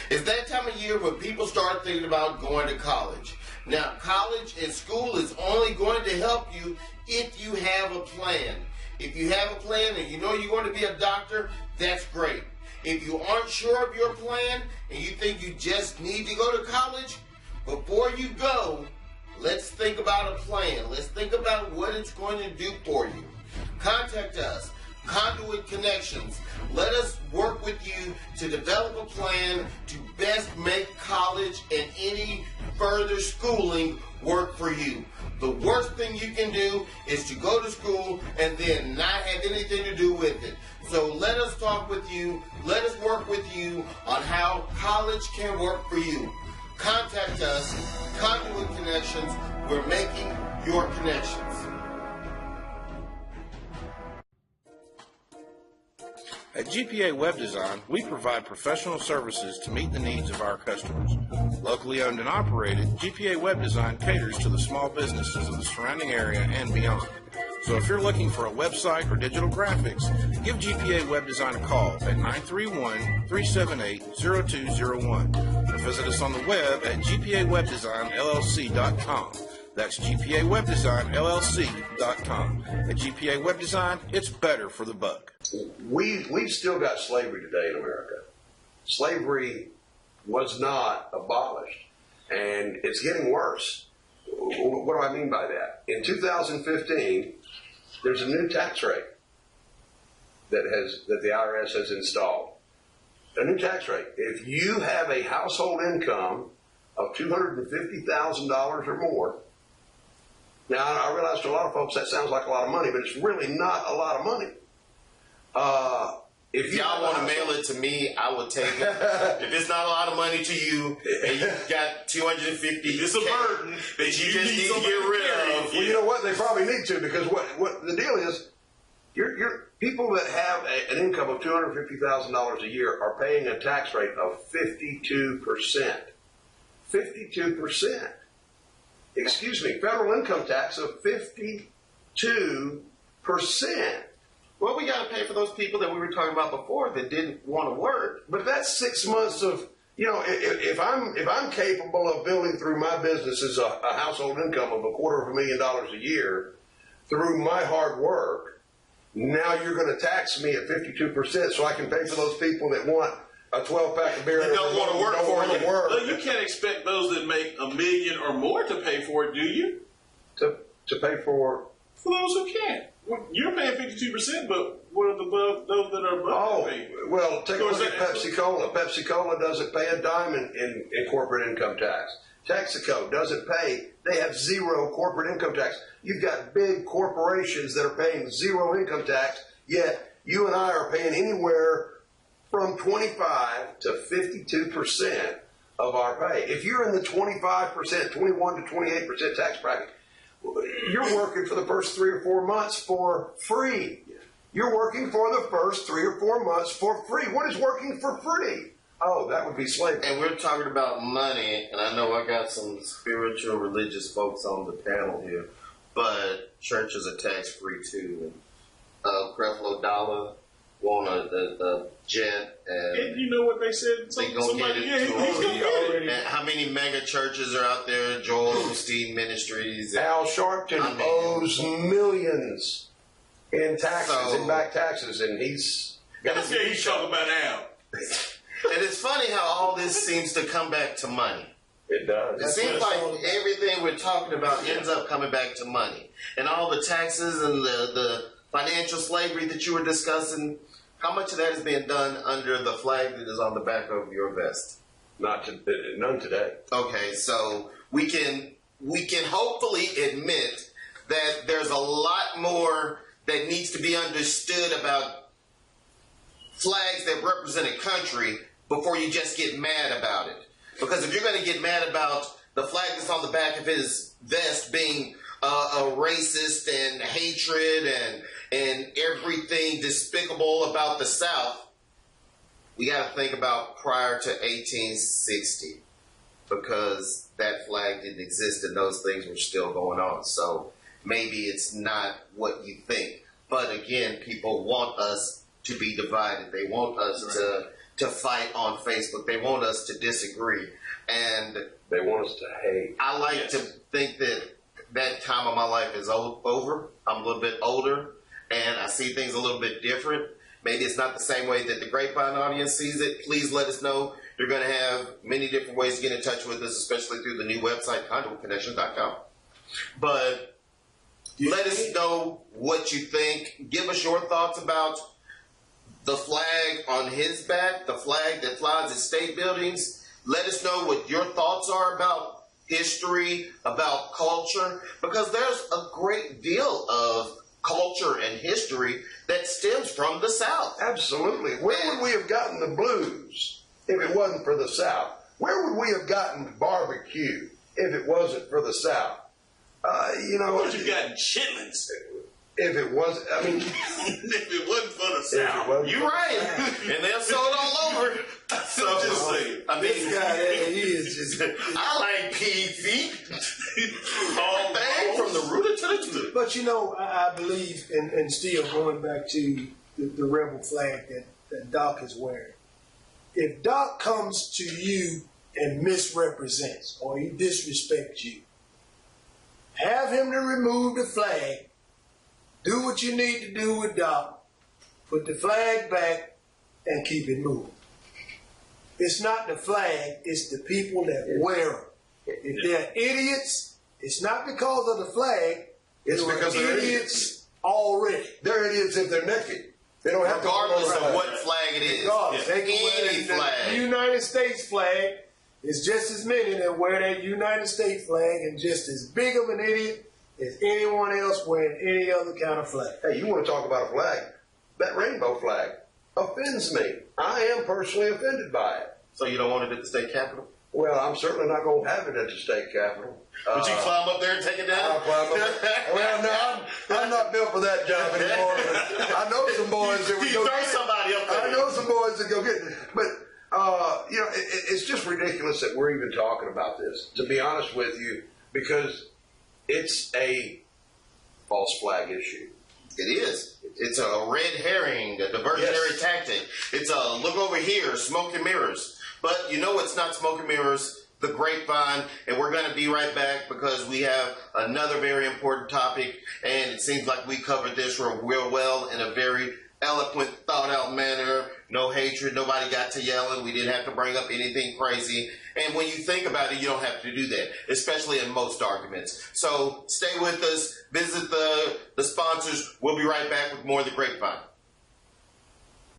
It's that time of year when people start thinking about going to college. Now, college and school is only going to help you if you have a plan. If you have a plan and you know you're going to be a doctor, that's great. If you aren't sure of your plan and you think you just need to go to college, before you go, let's think about a plan. Let's think about what it's going to do for you. Contact us, Conduit Connections. Let us work with you to develop a plan to best make college and any further schooling work for you. The worst thing you can do is to go to school and then not have anything to do with it. So let us talk with you. Let us work with you on how college can work for you. Contact us, Conduit Connections. We're making your connections. At GPA Web Design, we provide professional services to meet the needs of our customers. Locally owned and operated, GPA Web Design caters to the small businesses of the surrounding area and beyond. So if you're looking for a website or digital graphics, give GPA Web Design a call at 931-378-0201 and visit us on the web at gpawebdesignllc.com. That's gpawebdesignllc.com. At GPA Web Design, it's better for the buck. We've still got slavery today in America. Slavery was not abolished, and it's getting worse. What do I mean by that? In 2015, there's a new tax rate that the IRS has installed. A new tax rate. If you have a household income of $250,000 or more, now I realize to a lot of folks that sounds like a lot of money, but it's really not a lot of money. If y'all want to mail it to me, I will take it. If it's not a lot of money to you, and you've got 250, it's a burden that you just need to get rid of. Well, you know what? They probably need to, because what the deal is, you're people that have an income of $250,000 a year are paying a tax rate of 52%. 52%. Excuse me, federal income tax of 52%. Well, we got to pay for those people that we were talking about before that didn't want to work. But that's 6 months of, if I'm capable of building through my business as a household income of $250,000 a year through my hard work, now you're going to tax me at 52% so I can pay for those people that want a 12-pack of beer and don't want to work for you. Well, you can't expect those that make $1 million or more to pay for it, do you? To pay for those who can't. You're paying 52%, but what are those that are above? Well, take a look at Pepsi-Cola. Pepsi-Cola doesn't pay a dime in corporate income tax. Texaco doesn't pay. They have zero corporate income tax. You've got big corporations that are paying zero income tax, yet you and I are paying anywhere from 25 to 52% of our pay. If you're in the 25%, 21 to 28% tax bracket, you're working for the first 3 or 4 months for free. You're working for the first 3 or 4 months for free. What is working for free? Oh, that would be slavery. And we're talking about money, and I know I got some spiritual, religious folks on the panel here, but churches are tax-free too. Creflo Dollar won a jet, and you know what they said? They gonna get it. He's gonna get it. And how many mega churches are out there? Joel Osteen Ministries. Al Sharpton owes millions in taxes, in back taxes, and he's talking about Al. And it's funny how all this seems to come back to money. It does. It seems like everything we're talking about ends up coming back to money. And all the taxes and the financial slavery that you were discussing, how much of that is being done under the flag that is on the back of your vest? None today. Okay, so we can hopefully admit that there's a lot more that needs to be understood about flags that represent a country before you just get mad about it. Because if you're going to get mad about the flag that's on the back of his vest being a racist and hatred and everything despicable about the South, we got to think about prior to 1860, because that flag didn't exist and those things were still going on. So maybe it's not what you think. But again, people want us to be divided. They want us to fight on Facebook. They want us to disagree. And They want us to hate. I like to think that time of my life is over. I'm a little bit older, and I see things a little bit different. Maybe it's not the same way that the Grapevine audience sees it. Please let us know. You're going to have many different ways to get in touch with us, especially through the new website, conduitconnection.com. But let us know what you think. Give us your thoughts about the flag on his back, the flag that flies at state buildings. Let us know what your thoughts are about history, about culture, because there's a great deal of culture and history that stems from the South. Absolutely. Where would we have gotten the blues if it wasn't for the South? Where would we have gotten barbecue if it wasn't for the South? Where would you gotten chitlins? If it was, I mean, if it wasn't for the South. You're right. And they'll sow it all over. So just saying. I mean, This guy, he is just. I like pig feet. Whole thing from the rooter to the tutor. But you know, I believe, and still going back to the rebel flag that Doc is wearing. If Doc comes to you and misrepresents or he disrespects you, have him to remove the flag. Do what you need to do with Doc. Put the flag back and keep it moving. It's not the flag, it's the people that wear them. If they're idiots, it's not because of the flag. It's because they're idiots already. they're idiots if they're naked. They don't have Regardless to of what flag it is. Regardless, they can wear Any the flag. United States flag. It's just as many that wear that United States flag and just as big of an idiot as anyone else wearing any other kind of flag. Hey, you want to talk about a flag? That rainbow flag offends me. I am personally offended by it. So you don't want it at the state capitol? Well, I'm certainly not going to have it at the state capitol. Would you climb up there and take it down? I'll climb up. Well, no, I'm not built for that job anymore. But I know some boys that would You go throw get it. somebody up there. I know some boys that go get it. But, it's just ridiculous that we're even talking about this, to be honest with you, because it's a false flag issue. It is. It's a red herring, a diversionary tactic. It's a look over here, smoke and mirrors. But you know it's not smoke and mirrors, the Grapevine, and we're going to be right back because we have another very important topic, and it seems like we covered this real well in a very eloquent, thought-out manner. No hatred, nobody got to yelling. We didn't have to bring up anything crazy. And when you think about it, you don't have to do that, especially in most arguments. So stay with us, visit the sponsors. We'll be right back with more of the Grapevine.